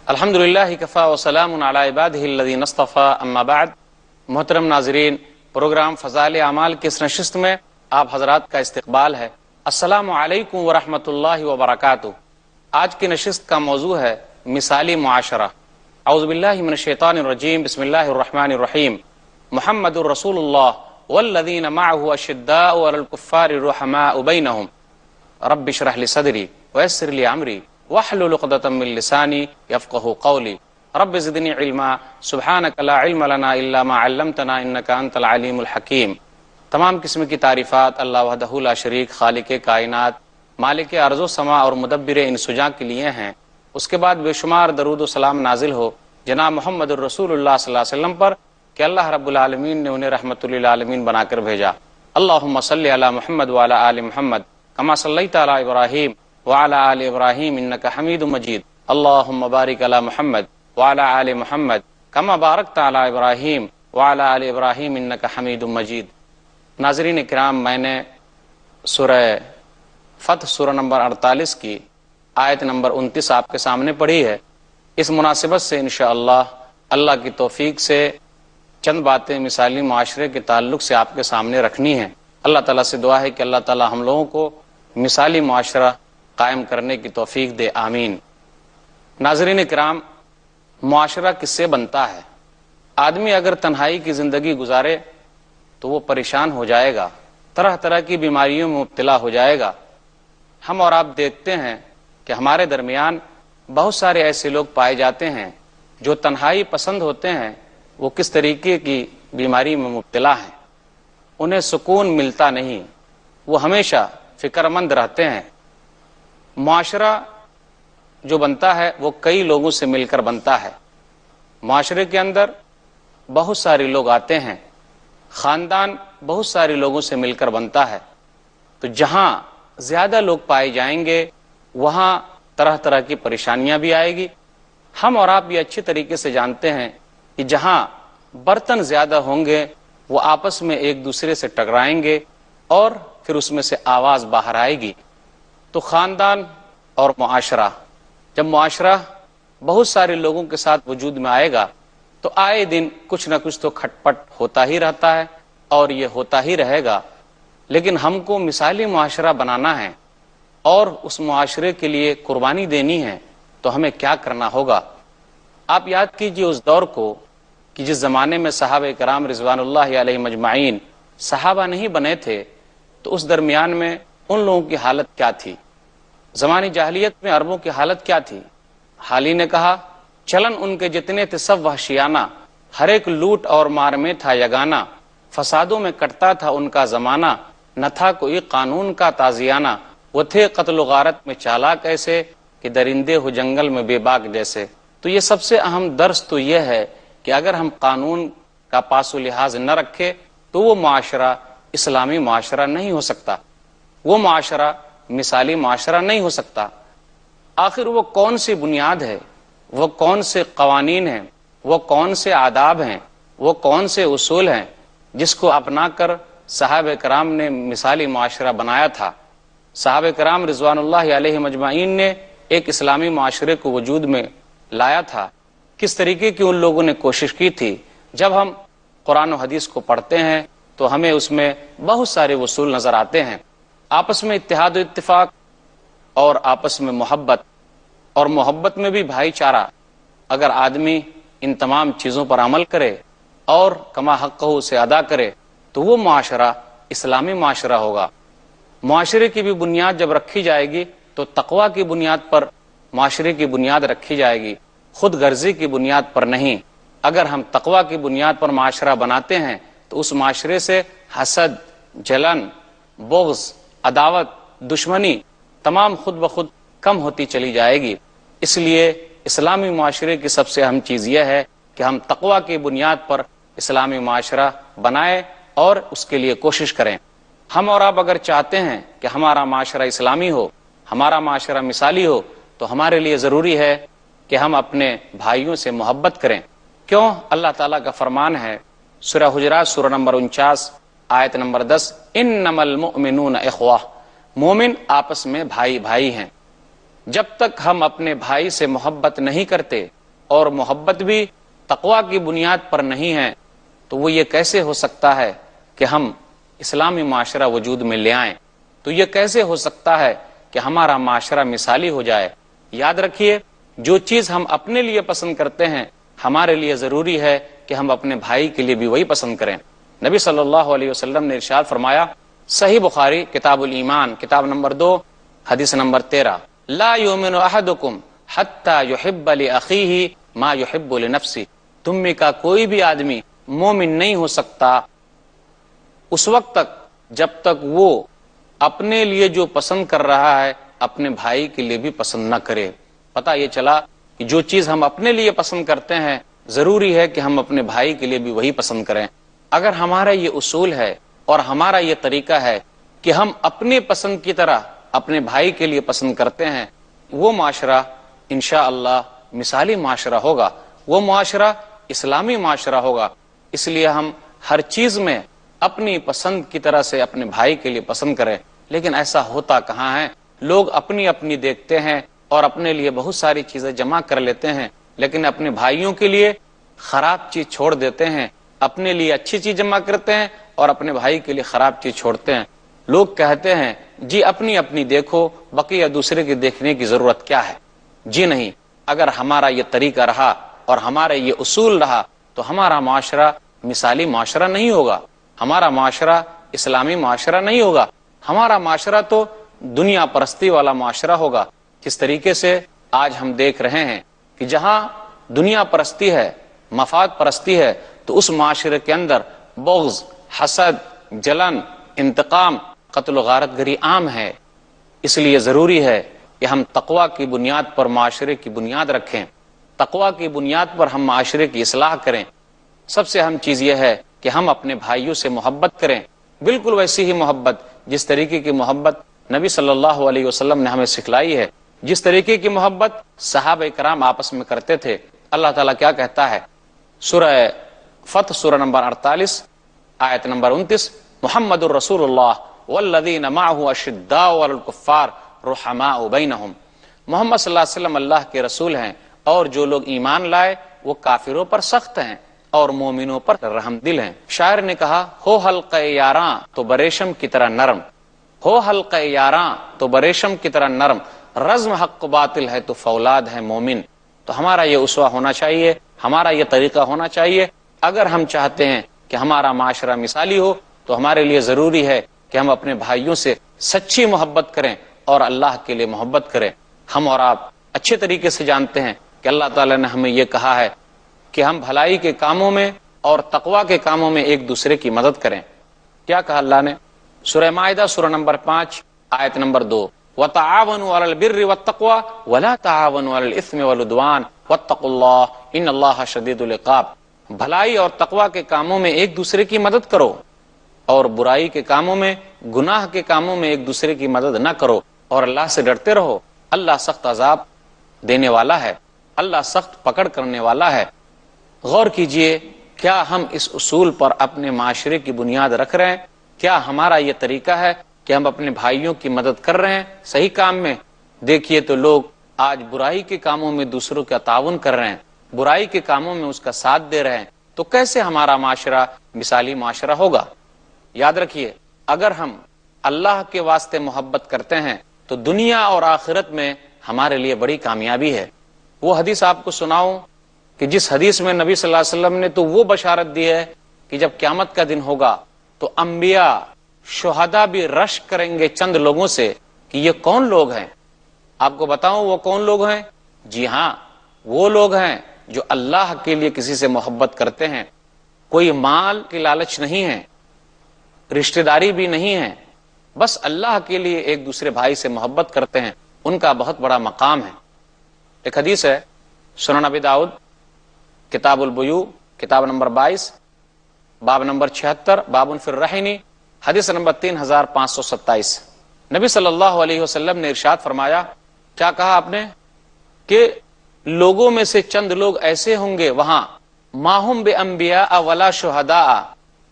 الحمدللہ کفا وسلام علی عبادہ الذین اصطفی اما بعد۔ محترم ناظرین، پروگرام فضائل اعمال کی اس نشست میں آپ حضرات کا استقبال ہے۔ السلام علیکم ورحمۃ اللہ وبرکاتہ۔ آج کی نشست کا موضوع ہے مثالی معاشرہ۔ اعوذ باللہ من الشیطان الرجیم، بسم اللہ الرحمن الرحیم۔ محمد الرسول اللہ والذین معه اشداء علی الکفار رحماء بینہم، رب اشرح لی صدری ویسر لی امری واحلل عقدۃ من لسانی یفقہوا قولی، رب زدنی علما سبحانک لا علم لنا الا ما علمتنا انک انت العلیم الحکیم۔ تمام قسم کی تعریفات اللہ وحدہ لا شریک، خالق کائنات، مالک ارض و سما اور مدبر انسجاں کے لیے ہیں۔ اس کے بعد بے شمار درود و سلام نازل ہو جناب محمد الرسول اللہ صلی اللہ علیہ وسلم پر کہ اللہ رب العالمین نے انہیں رحمت للعالمین بنا کر بھیجا۔ اللہم صلی علی محمد وعلی آل محمد کما صلیت علی ابراہیم وعلی آل ابراہیم انک حمید مجید۔ اللہم بارک علی محمد وعلی آل محمد کما بارکت علی ابراہیم وعلی آل ابراہیم انک حمید مجید۔ ناظرین کرام، میں نے سورہ فتح سورہ نمبر 48 کی آیت نمبر 29 آپ کے سامنے پڑھی ہے۔ اس مناسبت سے انشاءاللہ اللہ کی توفیق سے چند باتیں مثالی معاشرے کے تعلق سے آپ کے سامنے رکھنی ہیں۔ اللہ تعالیٰ سے دعا ہے کہ اللہ تعالیٰ ہم لوگوں کو مثالی معاشرہ قائم کرنے کی توفیق دے، آمین۔ ناظرین کرام، معاشرہ کس سے بنتا ہے؟ آدمی اگر تنہائی کی زندگی گزارے تو وہ پریشان ہو جائے گا، طرح طرح کی بیماریوں میں مبتلا ہو جائے گا۔ ہم اور آپ دیکھتے ہیں کہ ہمارے درمیان بہت سارے ایسے لوگ پائے جاتے ہیں جو تنہائی پسند ہوتے ہیں، وہ کس طریقے کی بیماری میں مبتلا ہیں، انہیں سکون ملتا نہیں، وہ ہمیشہ فکر مند رہتے ہیں۔ معاشرہ جو بنتا ہے وہ کئی لوگوں سے مل کر بنتا ہے۔ معاشرے کے اندر بہت سارے لوگ آتے ہیں، خاندان بہت سارے لوگوں سے مل کر بنتا ہے۔ تو جہاں زیادہ لوگ پائے جائیں گے وہاں طرح طرح کی پریشانیاں بھی آئے گی۔ ہم اور آپ یہ اچھی طریقے سے جانتے ہیں کہ جہاں برتن زیادہ ہوں گے وہ آپس میں ایک دوسرے سے ٹکرائیں گے اور پھر اس میں سے آواز باہر آئے گی۔ تو خاندان اور معاشرہ، جب معاشرہ بہت سارے لوگوں کے ساتھ وجود میں آئے گا تو آئے دن کچھ نہ کچھ تو کھٹ پٹ ہوتا ہی رہتا ہے اور یہ ہوتا ہی رہے گا۔ لیکن ہم کو مثالی معاشرہ بنانا ہے اور اس معاشرے کے لیے قربانی دینی ہے، تو ہمیں کیا کرنا ہوگا؟ آپ یاد کیجئے اس دور کو کہ جس زمانے میں صحابہ کرام رضوان اللہ علیہ مجمعین صحابہ نہیں بنے تھے، تو اس درمیان میں ان لوگوں کی حالت کیا تھی؟ زمانی جاہلیت میں عربوں کی حالت کیا تھی؟ حالی نے کہا، چلن ان کے جتنے تھے سب وحشیانہ، ہر ایک لوٹ اور مار میں تھا یگانہ، فسادوں میں کٹتا تھا ان کا زمانہ، نہ تھا کوئی قانون کا تازیانہ، وہ تھے قتل و غارت میں چالاک ایسے کہ درندے ہو جنگل میں بے باک جیسے۔ تو یہ سب سے اہم درس تو یہ ہے کہ اگر ہم قانون کا پاس و لحاظ نہ رکھے تو وہ معاشرہ اسلامی معاشرہ نہیں ہو سکتا، وہ معاشرہ مثالی معاشرہ نہیں ہو سکتا۔ آخر وہ کون سی بنیاد ہے، وہ کون سے قوانین ہیں، وہ کون سے آداب ہیں، وہ کون سے اصول ہیں جس کو اپنا کر صحابہ کرام نے مثالی معاشرہ بنایا تھا؟ صحابہ کرام رضوان اللہ علیہ مجمعین نے ایک اسلامی معاشرے کو وجود میں لایا تھا۔ کس طریقے کی ان لوگوں نے کوشش کی تھی؟ جب ہم قرآن و حدیث کو پڑھتے ہیں تو ہمیں اس میں بہت سارے اصول نظر آتے ہیں۔ آپس میں اتحاد و اتفاق اور آپس میں محبت، اور محبت میں بھی بھائی چارہ، اگر آدمی ان تمام چیزوں پر عمل کرے اور کما حقہ اسے ادا کرے تو وہ معاشرہ اسلامی معاشرہ ہوگا۔ معاشرے کی بھی بنیاد جب رکھی جائے گی تو تقوی کی بنیاد پر معاشرے کی بنیاد رکھی جائے گی، خود غرضی کی بنیاد پر نہیں۔ اگر ہم تقوی کی بنیاد پر معاشرہ بناتے ہیں تو اس معاشرے سے حسد، جلن، بغض، عداوت، دشمنی تمام خود بخود کم ہوتی چلی جائے گی۔ اس لیے اسلامی معاشرے کی سب سے اہم چیز یہ ہے کہ ہم تقوی کی بنیاد پر اسلامی معاشرہ بنائیں اور اس کے لیے کوشش کریں۔ ہم اور آپ اگر چاہتے ہیں کہ ہمارا معاشرہ اسلامی ہو، ہمارا معاشرہ مثالی ہو، تو ہمارے لیے ضروری ہے کہ ہم اپنے بھائیوں سے محبت کریں۔ کیوں؟ اللہ تعالیٰ کا فرمان ہے سورہ حجرات سورہ نمبر 49 آیت نمبر 10، انما المؤمنون اخوہ، مومن آپس میں بھائی بھائی ہیں۔ جب تک ہم اپنے بھائی سے محبت نہیں کرتے اور محبت بھی تقوی کی بنیاد پر نہیں ہے تو وہ یہ کیسے ہو سکتا ہے کہ ہم اسلامی معاشرہ وجود میں لے آئیں؟ تو یہ کیسے ہو سکتا ہے کہ ہمارا معاشرہ مثالی ہو جائے؟ یاد رکھیے، جو چیز ہم اپنے لیے پسند کرتے ہیں ہمارے لیے ضروری ہے کہ ہم اپنے بھائی کے لیے بھی وہی پسند کریں۔ نبی صلی اللہ علیہ وسلم نے ارشاد فرمایا، صحیح بخاری کتاب الایمان کتاب نمبر 2 حدیث نمبر 13، لا یؤمن احدکم حتی یحب لاخیہ ما یحب لنفسہ، تم میں کا کوئی بھی آدمی مومن نہیں ہو سکتا اس وقت تک جب تک وہ اپنے لیے جو پسند کر رہا ہے اپنے بھائی کے لیے بھی پسند نہ کرے۔ پتہ یہ چلا کہ جو چیز ہم اپنے لیے پسند کرتے ہیں ضروری ہے کہ ہم اپنے بھائی کے لیے بھی وہی پسند کریں۔ اگر ہمارا یہ اصول ہے اور ہمارا یہ طریقہ ہے کہ ہم اپنے پسند کی طرح اپنے بھائی کے لیے پسند کرتے ہیں، وہ معاشرہ انشاءاللہ مثالی معاشرہ ہوگا، وہ معاشرہ اسلامی معاشرہ ہوگا۔ اس لیے ہم ہر چیز میں اپنی پسند کی طرح سے اپنے بھائی کے لیے پسند کریں، لیکن ایسا ہوتا کہاں ہے؟ لوگ اپنی اپنی دیکھتے ہیں اور اپنے لیے بہت ساری چیزیں جمع کر لیتے ہیں، لیکن اپنے بھائیوں کے لیے خراب چیز چھوڑ دیتے ہیں، اپنے لیے اچھی چیز جمع کرتے ہیں اور اپنے بھائی کے لیے خراب چیز چھوڑتے ہیں۔ لوگ کہتے ہیں جی اپنی اپنی دیکھو، بقیہ دوسرے کے دیکھنے کی ضرورت کیا ہے؟ جی نہیں، اگر ہمارا یہ طریقہ رہا اور ہمارا یہ اصول رہا تو ہمارا معاشرہ مثالی معاشرہ نہیں ہوگا، ہمارا معاشرہ اسلامی معاشرہ نہیں ہوگا، ہمارا معاشرہ تو دنیا پرستی والا معاشرہ ہوگا۔ کس طریقے سے آج ہم دیکھ رہے ہیں کہ جہاں دنیا پرستی ہے، مفاد پرستی ہے، تو اس معاشرے کے اندر بغض، حسد، جلن، انتقام، قتل و غارت گری عام ہے۔ اس لیے ضروری ہے کہ ہم تقوی کی بنیاد پر معاشرے کی بنیاد رکھیں، تقوی کی بنیاد پر ہم معاشرے کی اصلاح کریں۔ سب سے اہم چیز یہ ہے کہ ہم اپنے بھائیوں سے محبت کریں، بالکل ویسی ہی محبت جس طریقے کی محبت نبی صلی اللہ علیہ وسلم نے ہمیں سکھلائی ہے، جس طریقے کی محبت صحابہ کرام آپس میں کرتے تھے۔ اللہ تعالیٰ کیا کہتا ہے؟ سورہ فتح سورہ نمبر 48 آیت نمبر 29، محمد الرسول اللہ والذین معہ اشداء علی الکفار رحماء بینہم، محمد صلی اللہ علیہ وسلم اللہ کے رسول ہیں اور جو لوگ ایمان لائے وہ کافروں پر سخت ہیں اور مومنوں پر رحم دل ہیں۔ شاعر نے کہا، ہو حلقہ یاراں تو بریشم کی طرح نرم، ہو حلقہ یاراں تو بریشم کی طرح نرم، رزم حق باطل ہے تو فولاد ہے مومن۔ تو ہمارا یہ اسوہ ہونا چاہیے، ہمارا یہ طریقہ ہونا چاہیے۔ اگر ہم چاہتے ہیں کہ ہمارا معاشرہ مثالی ہو تو ہمارے لیے ضروری ہے کہ ہم اپنے بھائیوں سے سچی محبت کریں اور اللہ کے لیے محبت کریں۔ ہم اور آپ اچھے طریقے سے جانتے ہیں کہ اللہ تعالیٰ نے ہمیں یہ کہا ہے کہ ہم بھلائی کے کاموں میں اور تقوی کے کاموں میں ایک دوسرے کی مدد کریں۔ کیا کہا اللہ نے؟ سورہ مائدہ سورہ نمبر 5 آیت نمبر 2، وَتَعَاوَنُوا عَلَى الْبِرِّ وَالتَّقْوَى وَلَا تَعَاوَنُوا عَلَى الْإِثْمِ وَالْعُدْوَانِ وَاتَّقُوا اللَّهَ إِنَّ اللَّهَ شَدِيدُ الْعِقَابِ۔ بھلائی اور تقوی کے کاموں میں ایک دوسرے کی مدد کرو اور برائی کے کاموں میں، گناہ کے کاموں میں ایک دوسرے کی مدد نہ کرو، اور اللہ سے ڈرتے رہو، اللہ سخت عذاب دینے والا ہے، اللہ سخت پکڑ کرنے والا ہے۔ غور کیجئے، کیا ہم اس اصول پر اپنے معاشرے کی بنیاد رکھ رہے ہیں؟ کیا ہمارا یہ طریقہ ہے کہ ہم اپنے بھائیوں کی مدد کر رہے ہیں صحیح کام میں؟ دیکھیے تو لوگ آج برائی کے کاموں میں دوسروں کا تعاون کر رہے ہیں، برائی کے کاموں میں اس کا ساتھ دے رہے ہیں، تو کیسے ہمارا معاشرہ مثالی معاشرہ ہوگا؟ یاد رکھیے، اگر ہم اللہ کے واسطے محبت کرتے ہیں تو دنیا اور آخرت میں ہمارے لیے بڑی کامیابی ہے۔ وہ حدیث آپ کو سناؤں کہ جس حدیث میں نبی صلی اللہ علیہ وسلم نے تو وہ بشارت دی ہے کہ جب قیامت کا دن ہوگا تو انبیاء، شہداء بھی رشک کریں گے چند لوگوں سے کہ یہ کون لوگ ہیں؟ آپ کو بتاؤں وہ کون لوگ ہیں؟ جی ہاں، وہ لوگ ہیں جو اللہ کے لیے کسی سے محبت کرتے ہیں، کوئی مال کی لالچ نہیں ہے، رشتہ داری بھی نہیں ہے، بس اللہ کے لیے ایک دوسرے بھائی سے محبت کرتے ہیں، ان کا بہت بڑا مقام ہے۔ ایک حدیث ہے سنن ابی داؤد کتاب البیوع کتاب نمبر 22 باب نمبر 76 باب فی الرہن حدیث نمبر 3527، نبی صلی اللہ علیہ وسلم نے ارشاد فرمایا، کیا کہا آپ نے؟ کہ لوگوں میں سے چند لوگ ایسے ہوں گے وہاں، ماہم بانبیاء ولا شہداء،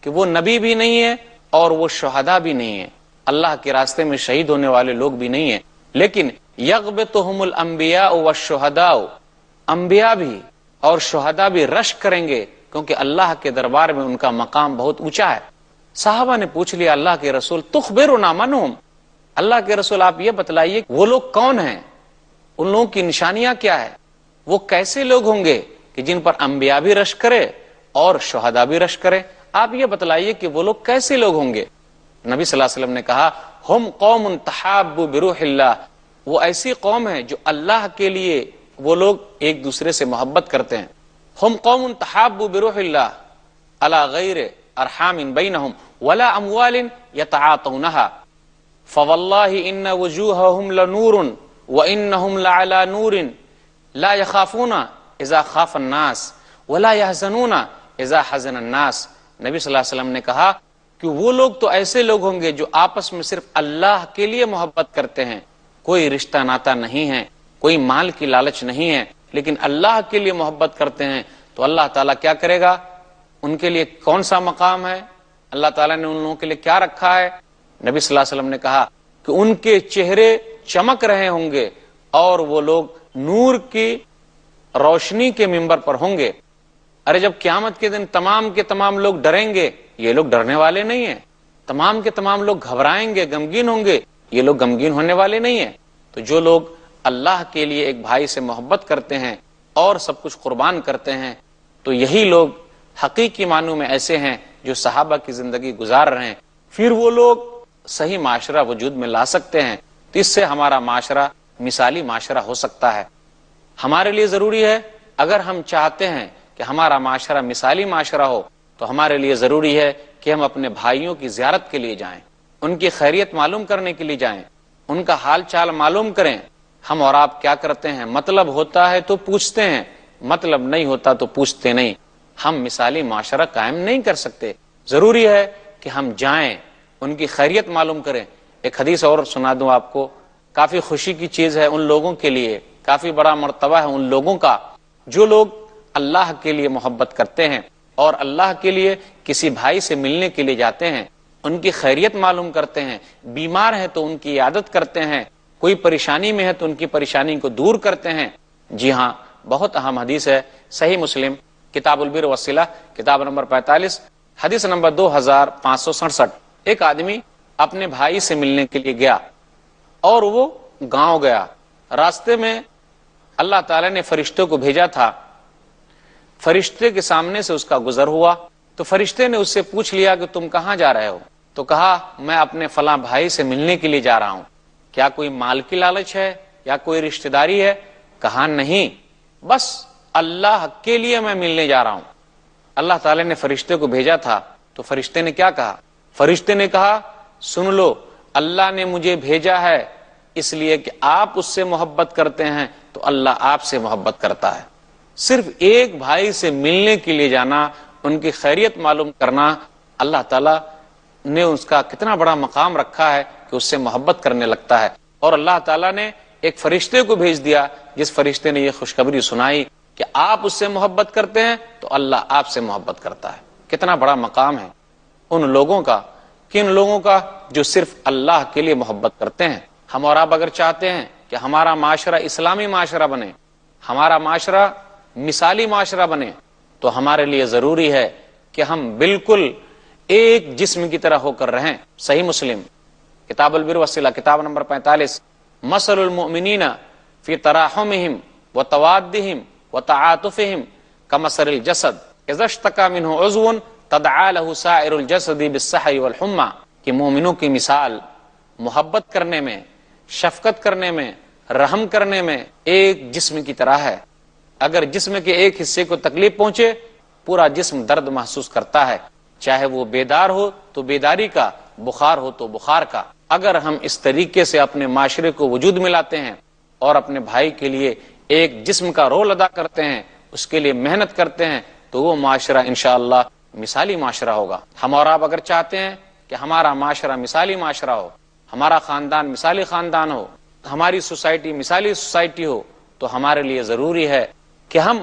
کہ وہ نبی بھی نہیں ہے اور وہ شہداء بھی نہیں ہے، اللہ کے راستے میں شہید ہونے والے لوگ بھی نہیں ہیں، لیکن یغبطہم الانبیاء والشہداء، انبیاء بھی اور شہداء بھی رشک کریں گے، کیونکہ اللہ کے دربار میں ان کا مقام بہت اونچا ہے۔ صحابہ نے پوچھ لیا اللہ کے رسول تخبرنا منہم، اللہ کے رسول آپ یہ بتلائیے وہ لوگ کون ہیں، ان لوگوں کی نشانیاں کیا ہے، وہ کیسے لوگ ہوں گے کہ جن پر انبیاء بھی رشک کرے اور شہداء بھی رشک کرے، آپ یہ بتلائیے کہ وہ لوگ کیسے لوگ ہوں گے۔ نبی صلی اللہ علیہ وسلم نے کہا ہم قوم تحابوا بروح اللہ، وہ ایسی قوم ہے جو اللہ کے لیے وہ لوگ ایک دوسرے سے محبت کرتے ہیں۔ ہم قوم تحابوا بروح اللہ علی غیر ارحام بینہم ولا اموال یتعاطونها فواللہ ان وجوہہم لنور وانہم لعلی نور لا یخافون اذا خاف الناس ولا يحزنون اذا حزن الناس۔ نبی صلی اللہ علیہ وسلم نے کہا کہ وہ لوگ تو ایسے لوگ ہوں گے جو آپس میں صرف اللہ کے لیے محبت کرتے ہیں، کوئی رشتہ ناتا نہیں ہے، کوئی مال کی لالچ نہیں ہے، لیکن اللہ کے لیے محبت کرتے ہیں تو اللہ تعالیٰ کیا کرے گا، ان کے لیے کون سا مقام ہے، اللہ تعالیٰ نے ان لوگوں کے لیے کیا رکھا ہے۔ نبی صلی اللہ علیہ وسلم نے کہا کہ ان کے چہرے چمک رہے ہوں گے اور وہ لوگ نور کی روشنی کے منبر پر ہوں گے۔ ارے جب قیامت کے دن تمام کے تمام لوگ ڈریں گے، یہ لوگ ڈرنے والے نہیں ہیں، تمام کے تمام لوگ گھبرائیں گے، غمگین ہوں گے، یہ لوگ غمگین ہونے والے نہیں ہیں۔ تو جو لوگ اللہ کے لیے ایک بھائی سے محبت کرتے ہیں اور سب کچھ قربان کرتے ہیں، تو یہی لوگ حقیقی معنوں میں ایسے ہیں جو صحابہ کی زندگی گزار رہے ہیں، پھر وہ لوگ صحیح معاشرہ وجود میں لا سکتے ہیں۔ تو اس سے ہمارا معاشرہ مثالی معاشرہ ہو سکتا ہے۔ ہمارے لیے ضروری ہے، اگر ہم چاہتے ہیں کہ ہمارا معاشرہ مثالی معاشرہ ہو، تو ہمارے لیے ضروری ہے کہ ہم اپنے بھائیوں کی زیارت کے لیے جائیں، ان کی خیریت معلوم کرنے کے لیے جائیں، ان کا حال چال معلوم کریں۔ ہم اور آپ کیا کرتے ہیں، مطلب ہوتا ہے تو پوچھتے ہیں، مطلب نہیں ہوتا تو پوچھتے نہیں۔ ہم مثالی معاشرہ قائم نہیں کر سکتے، ضروری ہے کہ ہم جائیں، ان کی خیریت معلوم کریں۔ ایک حدیث اور سنا دوں آپ کو، کافی خوشی کی چیز ہے ان لوگوں کے لیے، کافی بڑا مرتبہ ہے ان لوگوں کا جو لوگ اللہ کے لیے محبت کرتے ہیں اور اللہ کے لیے کسی بھائی سے ملنے کے لیے جاتے ہیں، ان کی خیریت معلوم کرتے ہیں، بیمار ہے تو ان کی عیادت کرتے ہیں، کوئی پریشانی میں ہے تو ان کی پریشانی کو دور کرتے ہیں۔ جی ہاں، بہت اہم حدیث ہے، صحیح مسلم کتاب البر والصلہ کتاب نمبر 45 حدیث نمبر 2567۔ ایک آدمی اپنے بھائی سے ملنے کے لیے گیا اور وہ گاؤں گیا، راستے میں اللہ تعالی نے فرشتوں کو بھیجا تھا، فرشتے کے سامنے سے اس کا گزر ہوا تو فرشتے نے اس سے پوچھ لیا کہ تم کہاں جا رہے ہو؟ تو کہا میں اپنے فلاں بھائی سے ملنے کے لیے جا رہا ہوں۔ کیا کوئی مال کی لالچ ہے یا کوئی رشتہ داری ہے؟ کہا نہیں، بس اللہ کے لیے میں ملنے جا رہا ہوں۔ اللہ تعالی نے فرشتے کو بھیجا تھا تو فرشتے نے کیا کہا؟ فرشتے نے کہا سن لو، اللہ نے مجھے بھیجا ہے اس لیے کہ آپ اس سے محبت کرتے ہیں تو اللہ آپ سے محبت کرتا ہے۔ صرف ایک بھائی سے ملنے کے لیے جانا، ان کی خیریت معلوم کرنا، اللہ تعالیٰ نے اس کا کتنا بڑا مقام رکھا ہے کہ اس سے محبت کرنے لگتا ہے۔ اور اللہ تعالیٰ نے ایک فرشتے کو بھیج دیا جس فرشتے نے یہ خوشخبری سنائی کہ آپ اس سے محبت کرتے ہیں تو اللہ آپ سے محبت کرتا ہے۔ کتنا بڑا مقام ہے ان لوگوں کا، کن لوگوں کا جو صرف اللہ کے لیے محبت کرتے ہیں۔ ہم اور آپ اگر چاہتے ہیں کہ ہمارا معاشرہ اسلامی معاشرہ بنے، ہمارا معاشرہ مثالی معاشرہ بنے، تو ہمارے لیے ضروری ہے کہ ہم بالکل ایک جسم کی طرح ہو کر رہیں۔ صحیح مسلم کتاب البر والصلہ کتاب نمبر 45 مثل المؤمنین فی تراحمہم وتوادہم وتعاطفہم کمثل الجسد اذا اشتکى منہ عضو تدعى له سائر الجسد بالسحر والحمى، کہ مومنوں کی مثال محبت کرنے میں، شفقت کرنے میں، رحم کرنے میں ایک جسم کی طرح ہے۔ اگر جسم کے ایک حصے کو تکلیف پہنچے پورا جسم درد محسوس کرتا ہے، چاہے وہ بیدار ہو تو بیداری کا، بخار ہو تو بخار کا۔ اگر ہم اس طریقے سے اپنے معاشرے کو وجود میں لاتے ہیں اور اپنے بھائی کے لیے ایک جسم کا رول ادا کرتے ہیں، اس کے لیے محنت کرتے ہیں، تو وہ معاشرہ انشاءاللہ مثالی معاشرہ ہوگا۔ ہم اور آپ اگر چاہتے ہیں کہ ہمارا معاشرہ مثالی معاشرہ ہو، ہمارا خاندان مثالی خاندان ہو، ہماری سوسائٹی مثالی سوسائٹی ہو، تو ہمارے لیے ضروری ہے کہ ہم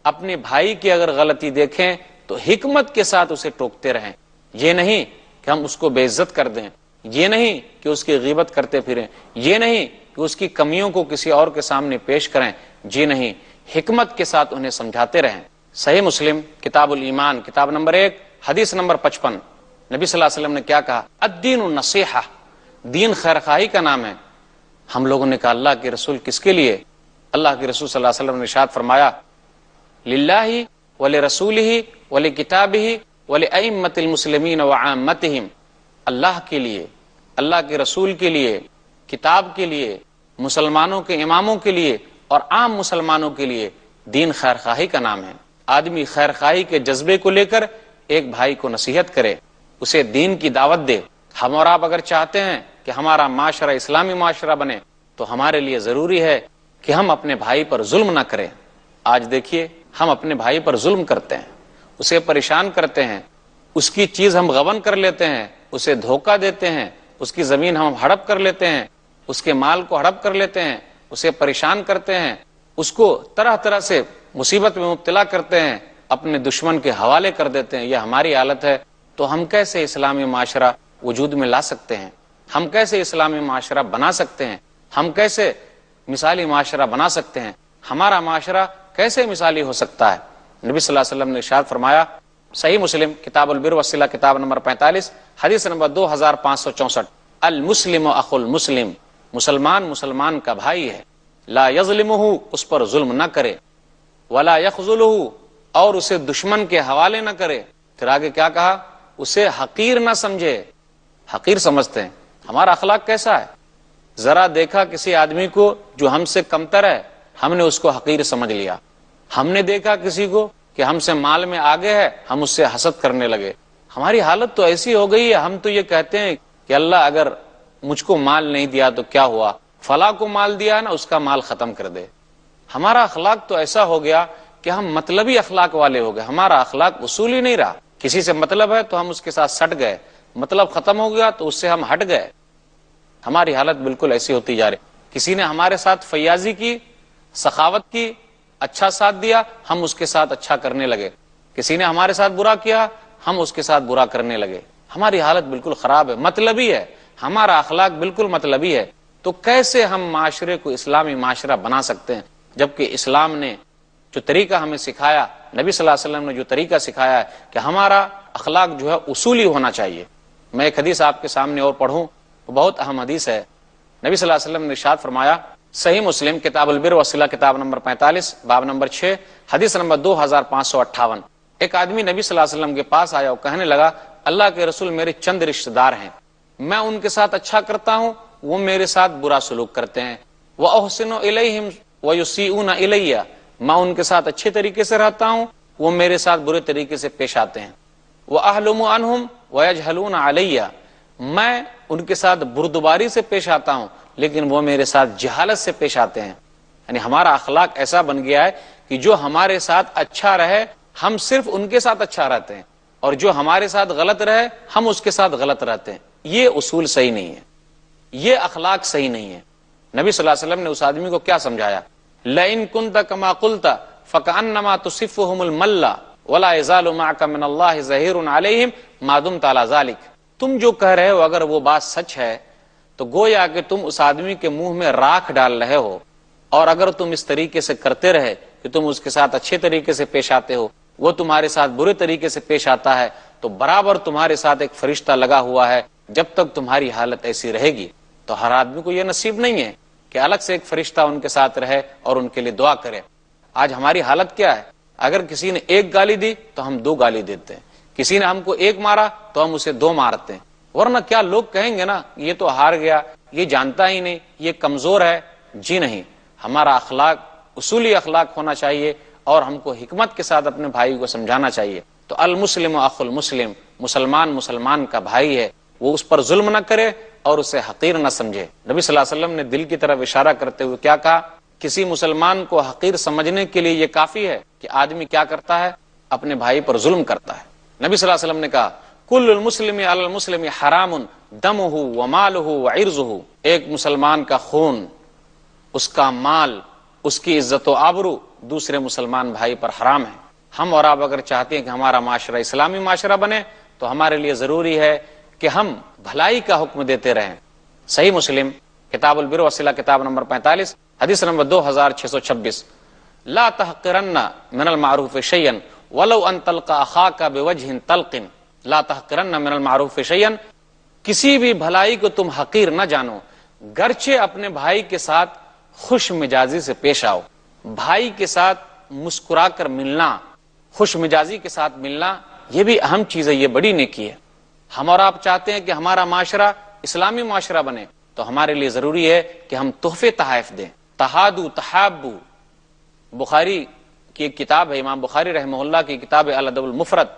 اپنے بھائی کی اگر غلطی دیکھیں تو حکمت کے ساتھ اسے ٹوکتے رہیں۔ یہ نہیں کہ ہم اس کو بے عزت کر دیں، یہ نہیں کہ اس کی غیبت کرتے پھریں، یہ نہیں کہ اس کی کمیوں کو کسی اور کے سامنے پیش کریں، جی نہیں، حکمت کے ساتھ انہیں سمجھاتے رہیں۔ صحیح مسلم کتاب الایمان کتاب نمبر 1 حدیث نمبر 55، نبی صلی اللہ علیہ وسلم نے کیا کہا؟ الدین النصیحہ، دین خیرخواہی کا نام ہے۔ ہم لوگوں نے کہا اللہ کے رسول کس کے لیے؟ اللہ کے رسول صلی اللہ علیہ وسلم نے ارشاد فرمایا للہ ولرسولہ ولکتابہ ولائمۃ المسلمین وعامتہم، اللہ کے لیے، اللہ کے رسول کے لیے، کتاب کے لیے، مسلمانوں کے اماموں کے لیے اور عام مسلمانوں کے لیے دین خیرخواہی کا نام ہے۔ آدمی خیرخواہی کے جذبے کو لے کر ایک بھائی کو نصیحت کرے، اسے دین کی دعوت دے۔ ہم اور آپ اگر چاہتے ہیں کہ ہمارا معاشرہ اسلامی معاشرہ بنے تو ہمارے لیے ضروری ہے کہ ہم اپنے بھائی پر ظلم نہ کریں۔ آج دیکھیے ہم اپنے بھائی پر ظلم کرتے ہیں، اسے پریشان کرتے ہیں، اس کی چیز ہم غبن کر لیتے ہیں، اسے دھوکہ دیتے ہیں، اس کی زمین ہم ہڑپ کر لیتے ہیں، اس کے مال کو ہڑپ کر لیتے ہیں، اسے پریشان کرتے ہیں، اس کو طرح طرح سے مصیبت میں مبتلا کرتے ہیں، اپنے دشمن کے حوالے کر دیتے ہیں۔ یہ ہماری حالت ہے تو ہم کیسے اسلامی معاشرہ وجود میں لا سکتے ہیں؟ ہم کیسے اسلامی معاشرہ بنا سکتے ہیں؟ ہم کیسے مثالی معاشرہ بنا سکتے ہیں؟ ہمارا معاشرہ کیسے مثالی ہو سکتا ہے؟ نبی صلی اللہ علیہ وسلم نے ارشاد فرمایا، صحیح مسلم کتاب البر والصلہ کتاب نمبر 45 حدیث نمبر 2564، المسلم اخو المسلم، مسلمان مسلمان کا بھائی ہے، لا یظلمہ، اس پر ظلم نہ کرے، ولا یخذلہ، اور اسے دشمن کے حوالے نہ کرے۔ پھر آگے کیا کہا؟ اسے حقیر نہ سمجھے۔ حقیر سمجھتے ہیں۔ ہمارا اخلاق کیسا ہے؟ ذرا دیکھا کسی آدمی کو جو ہم سے کمتر ہے، ہم نے اس کو حقیر سمجھ لیا۔ ہم نے دیکھا کسی کو کہ ہم سے مال میں آگے ہے، ہم اس سے حسد کرنے لگے۔ ہماری حالت تو ایسی ہو گئی ہے، ہم تو یہ کہتے ہیں کہ اللہ اگر مجھ کو مال نہیں دیا تو کیا ہوا، فلاں کو مال دیا نا، اس کا مال ختم کر دے۔ ہمارا اخلاق تو ایسا ہو گیا کہ ہم مطلبی اخلاق والے ہو گئے، ہمارا اخلاق اصول ہی نہیں رہا۔ کسی سے مطلب ہے تو ہم اس کے ساتھ سٹ گئے، مطلب ختم ہو گیا تو اس سے ہم ہٹ گئے۔ ہماری حالت بالکل ایسی ہوتی جا رہی۔ کسی نے ہمارے ساتھ فیاضی کی، سخاوت کی، اچھا ساتھ دیا، ہم اس کے ساتھ اچھا کرنے لگے۔ کسی نے ہمارے ساتھ برا کیا، ہم اس کے ساتھ برا کرنے لگے۔ ہماری حالت بالکل خراب ہے، مطلبی ہے، ہمارا اخلاق بالکل مطلبی ہے۔ تو کیسے ہم معاشرے کو اسلامی معاشرہ بنا سکتے ہیں جبکہ اسلام نے جو طریقہ ہمیں سکھایا، نبی صلی اللہ علیہ وسلم نے جو طریقہ سکھایا ہے کہ ہمارا اخلاق جو ہے اصولی ہونا چاہیے۔ میں ایک حدیث آپ کے سامنے اور پڑھوں، وہ بہت اہم حدیث ہے۔ نبی صلی اللہ علیہ وسلم نے ارشاد فرمایا، صحیح مسلم کتاب البر والصلہ کتاب نمبر 45 باب نمبر 6 حدیث نمبر 2558، ایک آدمی نبی صلی اللہ علیہ وسلم کے پاس آیا اور کہنے لگا، اللہ کے رسول میرے چند رشتہ دار ہیں، میں ان کے ساتھ اچھا کرتا ہوں، وہ میرے ساتھ برا سلوک کرتے ہیں، وَأُحْسِنُ إِلَيْهِمْ وَيُسِيئُونَ إِلَيَّ، میں ان کے ساتھ اچھے طریقے سے رہتا ہوں، وہ میرے ساتھ برے طریقے سے پیش آتے ہیں، وَأَحْلُمُ عَنْهُمْ وَيَجْهَلُونَ عَلَيَّ، میں ان کے ساتھ بردباری سے پیش آتا ہوں لیکن وہ میرے ساتھ جہالت سے پیش آتے ہیں۔ یعنی ہمارا اخلاق ایسا بن گیا ہے کہ جو ہمارے ساتھ اچھا رہے ہم صرف ان کے ساتھ اچھا رہتے ہیں، اور جو ہمارے ساتھ غلط رہے ہم اس کے ساتھ غلط رہتے ہیں۔ یہ اصول صحیح نہیں ہے، یہ اخلاق صحیح نہیں ہے۔ نبی صلی اللہ علیہ وسلم نے اس آدمی کو کیا سمجھایا؟ لَإِن كُنْتَ كَمَا قُلْتَ فَكَأَنَّمَا تُصِفُّهُمُ الْمَلَّ وَلَا يَزَالُ مَعَكَ مِنَ اللَّهِ ظَهِيرٌ عَلَيْهِمْ مَا دُمْتَ عَلَى ذَلِكَ، تم جو کہہ رہے ہو اگر وہ بات سچ ہے تو گویا کہ تم اس آدمی کے منہ میں راکھ ڈال رہے ہو، اور اگر تم اس طریقے سے کرتے رہے کہ تم اس کے ساتھ اچھے طریقے سے پیش آتے ہو، وہ تمہارے ساتھ برے طریقے سے پیش آتا ہے، تو برابر تمہارے ساتھ ایک فرشتہ لگا ہوا ہے۔ جب تک تمہاری حالت ایسی رہے گی تو ہر آدمی کو یہ نصیب نہیں ہے کہ الگ سے ایک فرشتہ ان کے ساتھ رہے اور ان کے لیے دعا کرے۔ آج ہماری حالت کیا ہے؟ اگر کسی نے ایک گالی دی تو ہم 2 گالی دیتے ہیں، کسی نے ہم کو 1 مارا تو ہم اسے 2 مارتے ہیں، ورنہ کیا لوگ کہیں گے نا، یہ تو ہار گیا، یہ جانتا ہی نہیں، یہ کمزور ہے۔ جی نہیں، ہمارا اخلاق اصولی اخلاق ہونا چاہیے اور ہم کو حکمت کے ساتھ اپنے بھائی کو سمجھانا چاہیے۔ تو المسلم اخو المسلم، مسلمان مسلمان کا بھائی ہے، وہ اس پر ظلم نہ کرے اور اسے حقیر نہ سمجھے۔ نبی صلی اللہ علیہ وسلم نے دل کی طرف اشارہ کرتے ہوئے کیا کہا؟ کسی مسلمان کو حقیر سمجھنے کے لیے یہ کافی ہے کہ آدمی کیا کرتا ہے؟ اپنے بھائی پر ظلم کرتا ہے۔ نبی صلی اللہ علیہ وسلم نے کہا، کل المسلم علی المسلم حرام دمہ ومالہ وعرضہ، ایک مسلمان کا خون، اس کا مال، اس کی عزت و آبرو دوسرے مسلمان بھائی پر حرام ہے۔ ہم اور آپ اگر چاہتے ہیں کہ ہمارا معاشرہ اسلامی معاشرہ بنے تو ہمارے لیے ضروری ہے کہ ہم بھلائی کا حکم دیتے رہیں۔ صحیح مسلم کتاب البر والصلہ کتاب نمبر 45 حدیث نمبر 2626، لا تحقرن من المعروف شیئا ولو ان تلقى اخاک بوجه طلق، لا تحقرن من المعروف شیئا، کسی بھی بھلائی کو تم حقیر نہ جانو گرچہ اپنے بھائی کے ساتھ خوش مزاجی سے پیش آؤ۔ بھائی کے ساتھ مسکرا کر ملنا، خوش مزاجی کے ساتھ ملنا، یہ بھی اہم چیز ہے، یہ بڑی نیکی ہے۔ ہم اور آپ چاہتے ہیں کہ ہمارا معاشرہ اسلامی معاشرہ بنے، تو ہمارے لیے ضروری ہے کہ ہم تحفے تحائف دیں۔ تحادو تحابو، بخاری کی ایک کتاب ہے، امام بخاری رحمہ اللہ کی کتاب ہے الادب المفرد،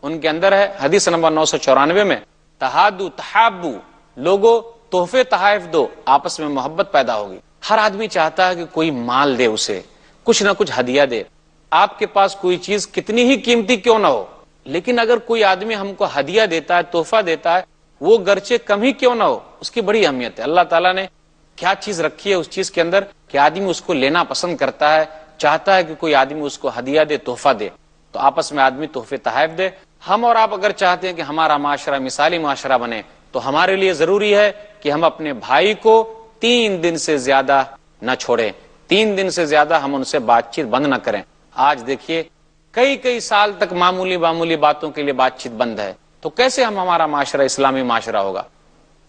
ان کے اندر ہے حدیث نمبر 994 میں، تحادو تحابو، لوگوں تحفے تحائف دو، آپس میں محبت پیدا ہوگی۔ ہر آدمی چاہتا ہے کہ کوئی مال دے، اسے کچھ نہ کچھ ہدیہ دے۔ آپ کے پاس کوئی چیز کتنی ہی قیمتی کیوں نہ ہو، لیکن اگر کوئی آدمی ہم کو ہدیہ دیتا ہے، تحفہ دیتا ہے، وہ گرچہ کم ہی کیوں نہ ہو، اس کی بڑی اہمیت ہے۔ اللہ تعالیٰ نے کیا چیز رکھی ہے اس چیز کے اندر کہ آدمی اس کو لینا پسند کرتا ہے، چاہتا ہے کہ کوئی آدمی اس کو ہدیہ دے، تحفہ دے، تو آپس میں آدمی تحفے تحائف دے۔ ہم اور آپ اگر چاہتے ہیں کہ ہمارا معاشرہ مثالی معاشرہ بنے، تو ہمارے لیے ضروری ہے کہ ہم اپنے بھائی کو 3 دن سے زیادہ نہ چھوڑیں، 3 دن سے زیادہ ہم ان سے بات چیت بند نہ کریں۔ آج دیکھیے کئی سال تک معمولی باتوں کے لیے بات چیت بند ہے، تو کیسے ہمارا معاشرہ اسلامی معاشرہ ہوگا؟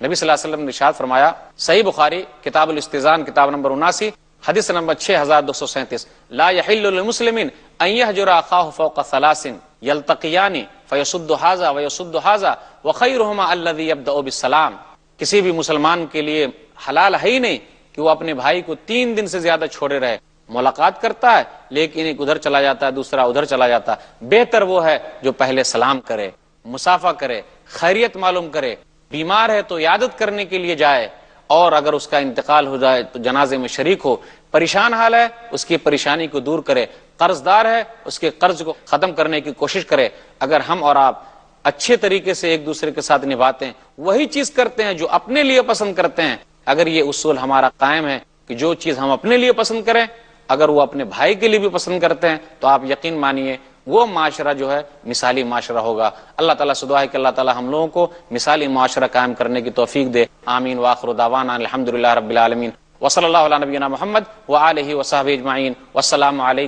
نبی صلی اللہ علیہ وسلم نے ارشاد فرمایا، صحیح بخاری کتاب الاستئذان کتاب نمبر 79 حدیث نمبر 6237، لا يحل للمسلم ان يهجر اخاه فوق 3 يلتقيان فيصد هذا ويصد هذا وخيرهما الذي يبدأ بالسلام، کسی بھی مسلمان کے لیے حلال ہے ہی نہیں کہ وہ اپنے بھائی کو 3 دن سے زیادہ چھوڑے رہے۔ ملاقات کرتا ہے لیکن ایک ادھر چلا جاتا ہے، دوسرا ادھر چلا جاتا ہے، بہتر وہ ہے جو پہلے سلام کرے، مصافحہ کرے، خیریت معلوم کرے، بیمار ہے تو عیادت کرنے کے لیے جائے، اور اگر اس کا انتقال ہو جائے تو جنازے میں شریک ہو، پریشان حال ہے اس کی پریشانی کو دور کرے، قرض دار ہے اس کے قرض کو ختم کرنے کی کوشش کرے۔ اگر ہم اور آپ اچھے طریقے سے ایک دوسرے کے ساتھ نبھاتے ہیں، وہی چیز کرتے ہیں جو اپنے لیے پسند کرتے ہیں، اگر یہ اصول ہمارا قائم ہے کہ جو چیز ہم اپنے لیے پسند کریں اگر وہ اپنے بھائی کے لیے بھی پسند کرتے ہیں، تو آپ یقین مانیے وہ معاشرہ جو ہے مثالی معاشرہ ہوگا۔ اللہ تعالیٰ سے دعا ہے کہ اللہ تعالیٰ ہم لوگوں کو مثالی معاشرہ قائم کرنے کی توفیق دے۔ آمین وآخر دعوانا الحمدللہ رب العالمین، وصلی اللہ علی نبینا محمد وآلہ وصحبہ اجمعین، والسلام علیکم۔